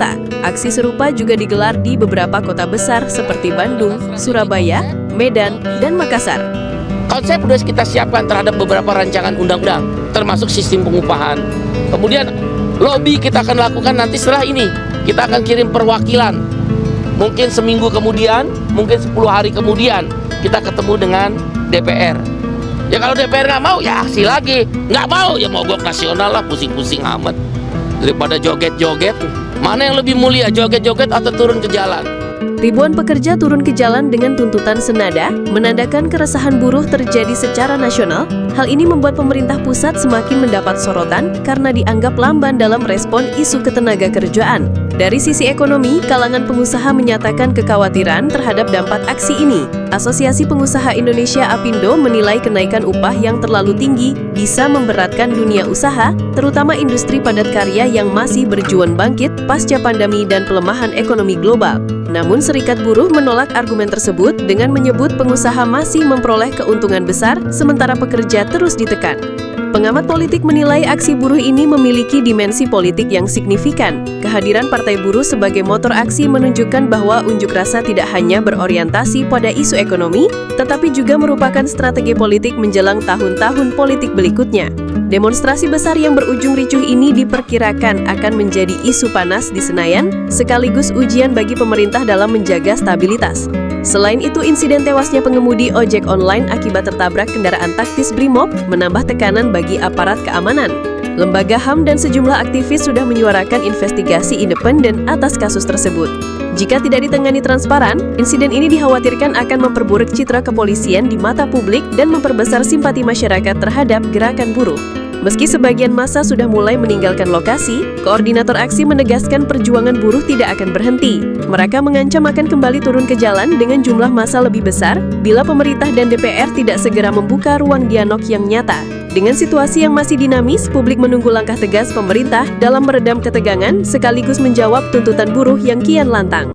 Jakarta. Aksi serupa juga digelar di beberapa kota besar seperti Bandung, Surabaya, Medan, dan Makassar. Konsep sudah kita siapkan terhadap beberapa rancangan undang-undang, termasuk sistem pengupahan. Kemudian lobby kita akan lakukan nanti setelah ini. Kita akan kirim perwakilan. Mungkin seminggu kemudian, mungkin 10 hari kemudian, kita ketemu dengan DPR. Ya kalau DPR nggak mau, ya aksi lagi. Nggak mau, ya mogok nasional lah, pusing-pusing amat. Daripada joget-joget, mana yang lebih mulia, joget-joget atau turun ke jalan? Ribuan pekerja turun ke jalan dengan tuntutan senada, menandakan keresahan buruh terjadi secara nasional. Hal ini membuat pemerintah pusat semakin mendapat sorotan karena dianggap lamban dalam respon isu ketenaga kerjaan. Dari sisi ekonomi, kalangan pengusaha menyatakan kekhawatiran terhadap dampak aksi ini. Asosiasi Pengusaha Indonesia APindo menilai kenaikan upah yang terlalu tinggi bisa memberatkan dunia usaha, terutama industri padat karya yang masih berjuang bangkit pasca pandemi dan pelemahan ekonomi global. Namun serikat buruh menolak argumen tersebut dengan menyebut pengusaha masih memperoleh keuntungan besar sementara pekerja terus ditekan. Pengamat politik menilai aksi buruh ini memiliki dimensi politik yang signifikan. Kehadiran Partai Buruh sebagai motor aksi menunjukkan bahwa unjuk rasa tidak hanya berorientasi pada isu ekonomi, tetapi juga merupakan strategi politik menjelang tahun-tahun politik berikutnya. Demonstrasi besar yang berujung ricuh ini diperkirakan akan menjadi isu panas di Senayan, sekaligus ujian bagi pemerintah dalam menjaga stabilitas. Selain itu, insiden tewasnya pengemudi ojek online akibat tertabrak kendaraan taktis Brimob menambah tekanan bagi aparat keamanan. Lembaga HAM dan sejumlah aktivis sudah menyuarakan investigasi independen atas kasus tersebut. Jika tidak ditangani transparan, insiden ini dikhawatirkan akan memperburuk citra kepolisian di mata publik dan memperbesar simpati masyarakat terhadap gerakan buruh. Meski sebagian massa sudah mulai meninggalkan lokasi, koordinator aksi menegaskan perjuangan buruh tidak akan berhenti. Mereka mengancam akan kembali turun ke jalan dengan jumlah massa lebih besar bila pemerintah dan DPR tidak segera membuka ruang dialog yang nyata. Dengan situasi yang masih dinamis, publik menunggu langkah tegas pemerintah dalam meredam ketegangan sekaligus menjawab tuntutan buruh yang kian lantang.